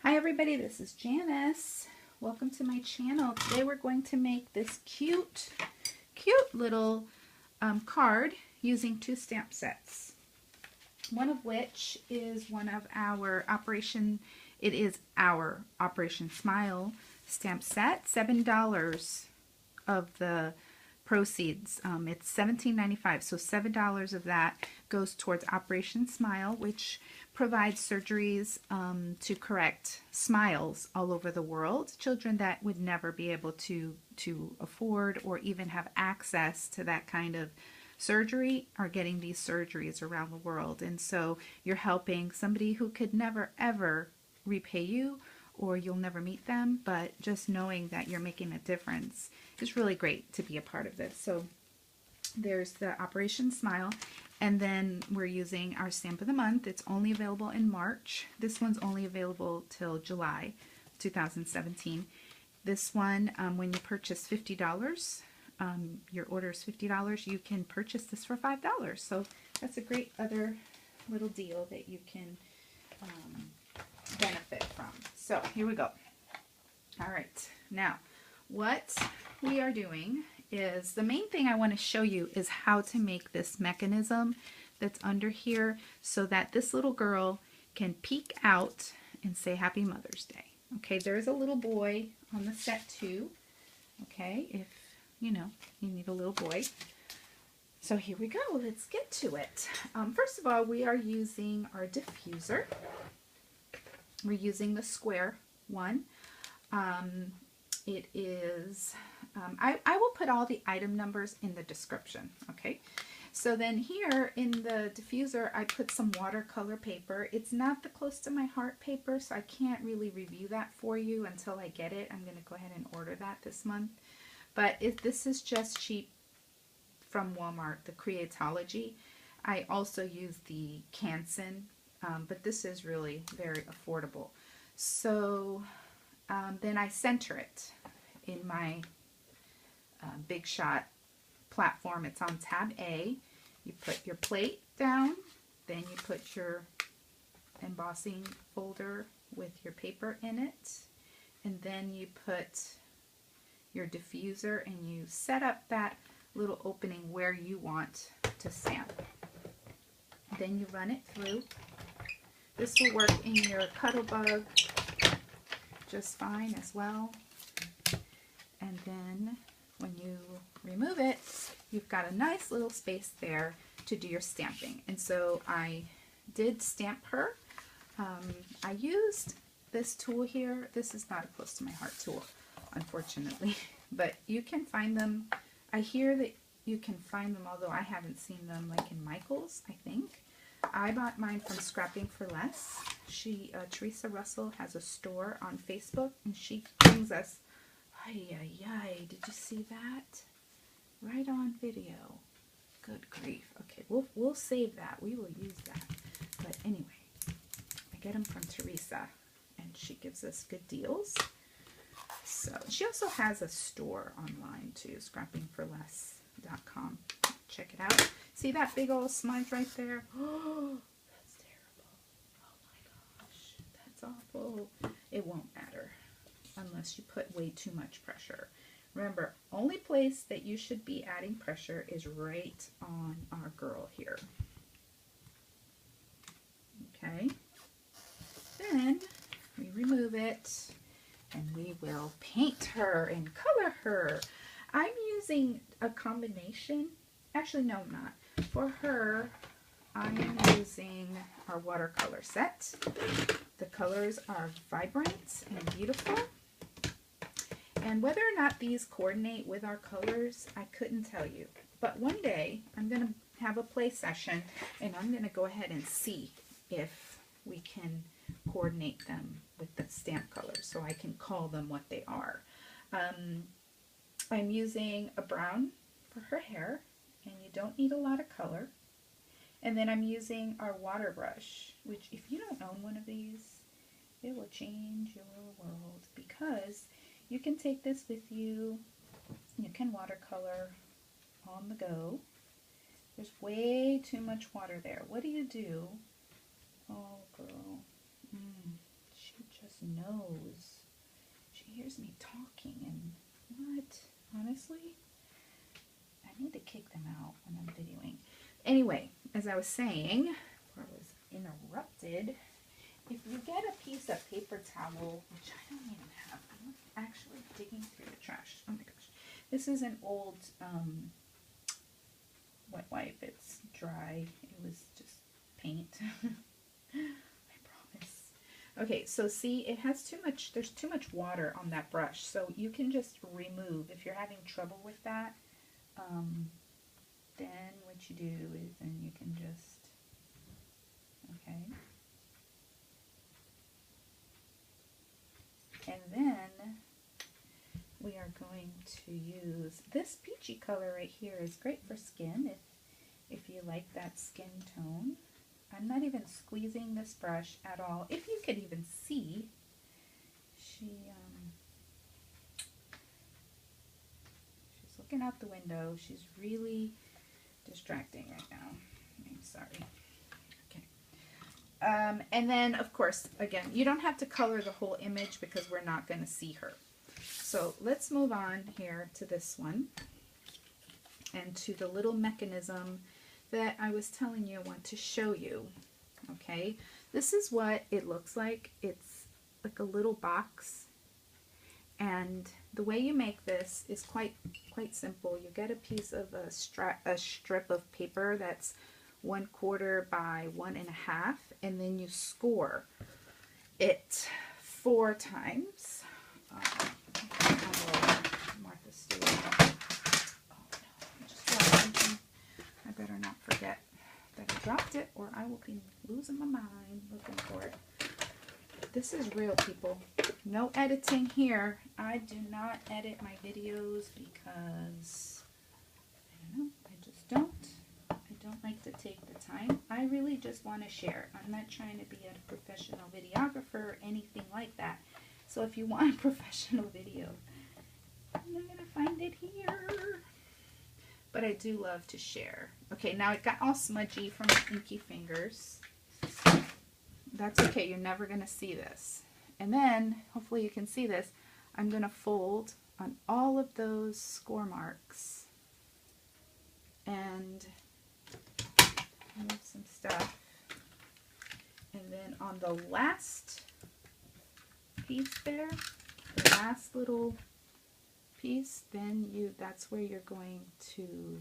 Hi everybody, this is Janice. Welcome to my channel. Today we're going to make this cute little card using two stamp sets. One of which is one of our Operation Smile stamp set. $7 of the proceeds. It's $17.95, so $7 of that goes towards Operation Smile, which provides surgeries to correct smiles all over the world. Children that would never be able to afford or even have access to that kind of surgery are getting these surgeries around the world. And so you're helping somebody who could never ever repay you, or you'll never meet them, but just knowing that you're making a difference is really great to be a part of this. So there's the Operation Smile, and then we're using our stamp of the month. It's only available in March. This one's only available till July 2017. This one, when you purchase $50, your order is $50, you can purchase this for $5. So that's a great other little deal that you can benefit from. So here we go. All right, now what we are doing is, the main thing I want to show you is how to make this mechanism that's under here so that this little girl can peek out and say Happy Mother's Day. Okay, there's a little boy on the set too. Okay, if you know you need a little boy. So here we go, let's get to it. First of all, we are using our diffuser. We're using the square one. It is, I will put all the item numbers in the description, okay? So then here in the diffuser, I put some watercolor paper. It's not the close to my heart paper, so I can't really review that for you until I get it. I'm going to go ahead and order that this month. But this is just cheap from Walmart, the Creatology. I also use the Canson, but this is really very affordable. So then I center it in my Big Shot platform. It's on tab A. You put your plate down, then you put your embossing folder with your paper in it, and then you put your diffuser and you set up that little opening where you want to stamp. Then you run it through. This will work in your Cuttlebug just fine as well. And then when you remove it, you've got a nice little space there to do your stamping. And so I did stamp her. I used this tool here. This is not a close to my heart tool, unfortunately, but you can find them. I hear that you can find them, although I haven't seen them, like in Michael's, I think. I bought mine from Scrapping for Less. Teresa Russell has a store on Facebook, and she brings us, did you see that? Right on video. Good grief. Okay, we'll save that. We will use that. But anyway, I get them from Teresa, and she gives us good deals. So she also has a store online too, scrappingforless.com. Check it out. See that big old smudge right there? Oh, that's terrible. Oh my gosh, that's awful. It won't matter unless you put way too much pressure. Remember, only place that you should be adding pressure is right on our girl here. Okay. Then we remove it and we will paint her and color her. I'm using a combination. Actually, no, I'm not. For her, I am using our watercolor set. The colors are vibrant and beautiful. And whether or not these coordinate with our colors, I couldn't tell you. But one day, I'm going to have a play session, and I'm going to go ahead and see if we can coordinate them with the stamp colors, so I can call them what they are. I'm using a brown for her hair, and you don't need a lot of color. And then I'm using our water brush, which if you don't own one of these, it will change your world, because you can take this with you. You can watercolor on the go. There's way too much water there. What do you do? Oh, girl. She just knows. She hears me talking and what? Honestly, I need to kick them out when I'm videoing. Anyway, as I was saying, before I was interrupted, if you get a piece of paper towel, which I don't even have, I'm actually digging through the trash. Oh my gosh. This is an old wet wipe. It's dry. It was just paint. I promise. Okay, so see, it has too much, there's too much water on that brush. So you can just remove, if you're having trouble with that, then what you do is then you can just, okay. And then we are going to use this peachy color right here. Is great for skin if you like that skin tone. I'm not even squeezing this brush at all. If you could even see, she's looking out the window. She's really distracting right now. I'm sorry. And then, of course, again, you don't have to color the whole image because we're not going to see her. So let's move on here to this one and to the little mechanism that I was telling you I want to show you. Okay, this is what it looks like. It's like a little box, and the way you make this is quite simple. You get a piece of a strip of paper that's 1/4 by 1.5, and then you score it 4 times. Martha Stewart. Oh no, I just dropped something. I better not forget that I dropped it, or I will be losing my mind looking for it. This is real, people. No editing here. I do not edit my videos because I don't know. I just don't. I don't like to take the time. I really just want to share. I'm not trying to be a professional videographer or anything like that. So if you want a professional video, I'm not going to find it here. But I do love to share. Okay, now it got all smudgy from my inky fingers. That's okay. You're never going to see this. And then, hopefully you can see this, I'm going to fold on all of those score marks and move some stuff. And then on the last piece there, the last little piece, then that's where you're going to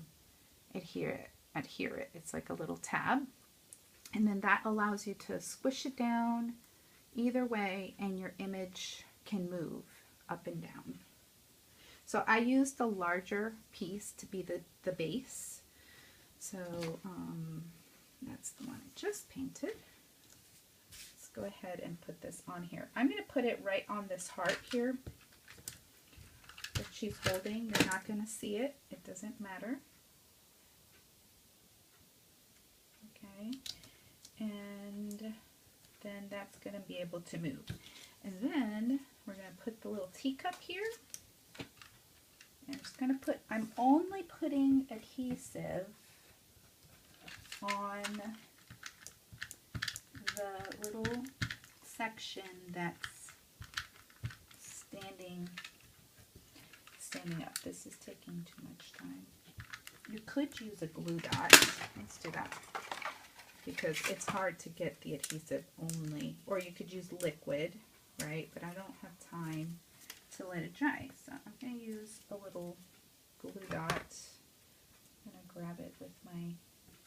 adhere it. It's like a little tab. And then that allows you to squish it down either way, and your image can move up and down. So I used the larger piece to be the base. So that's the one I just painted. Let's go ahead and put this on here. I'm going to put it right on this heart here that she's holding. You're not going to see it. It doesn't matter. Okay. And then that's going to be able to move. And then we're going to put the little teacup here. And I'm just going to put, I'm only putting adhesive on the little section that's standing up. This is taking too much time. You could use a glue dot. Let's do that, because it's hard to get the adhesive only, or you could use liquid, right? But I don't have time to let it dry, so I'm going to use a little glue dot. I'm going to grab it with my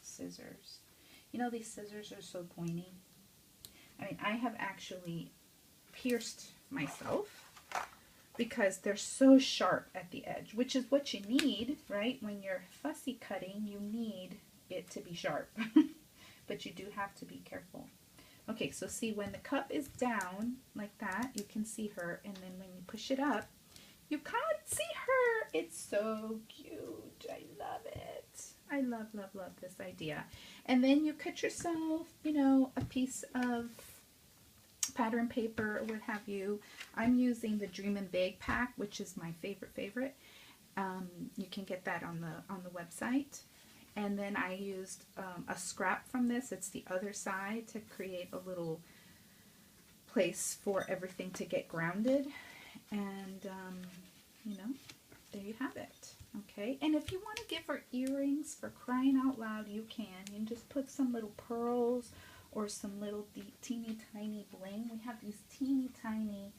scissors. You know, these scissors are so pointy. I mean, I have actually pierced myself because they're so sharp at the edge, which is what you need, right? When you're fussy cutting, you need it to be sharp. But you do have to be careful. Okay, so see, when the cup is down like that, you can see her, and then when you push it up, you can't see her. It's so cute. I love it. I love, love, love this idea. And then you cut yourself, you know, a piece of pattern paper or what have you. I'm using the Dreamin Big pack, which is my favorite. You can get that on the website. And then I used a scrap from this. It's the other side to create a little place for everything to get grounded. And, you know, there you have it. Okay, and if you want to give her earrings, for crying out loud, you can. You can just put some little pearls or some little teeny tiny bling. We have these teeny tiny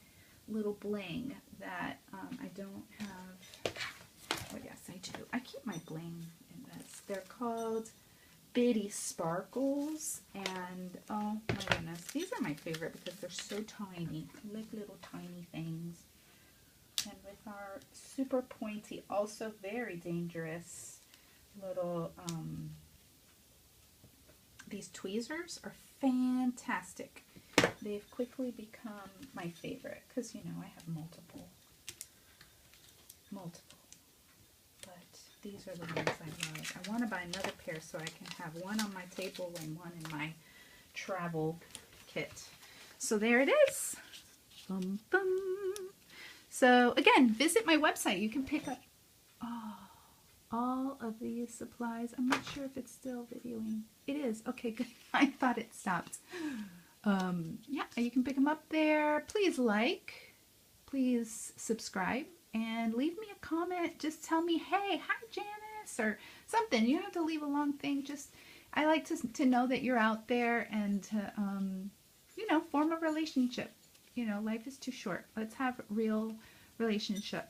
little bling that I don't have. Oh yes, I do. I keep my bling in this. They're called Bitty Sparkles, and oh my goodness, these are my favorite because they're so tiny. I like little tiny things. And with our super pointy, also very dangerous little, these tweezers are fantastic. They've quickly become my favorite because, you know, I have multiple. But these are the ones I love. I want to buy another pair so I can have one on my table and one in my travel kit. So there it is. Bum, bum. So again, visit my website. You can pick up all of these supplies. I'm not sure if it's still videoing. It is. Okay, good. I thought it stopped. Yeah, you can pick them up there. Please like, please subscribe, and leave me a comment. Just tell me, hey, hi Janice, or something. You don't have to leave a long thing. Just, I like to know that you're out there and to, you know, form a relationship. You know, life is too short. Let's have real relationship.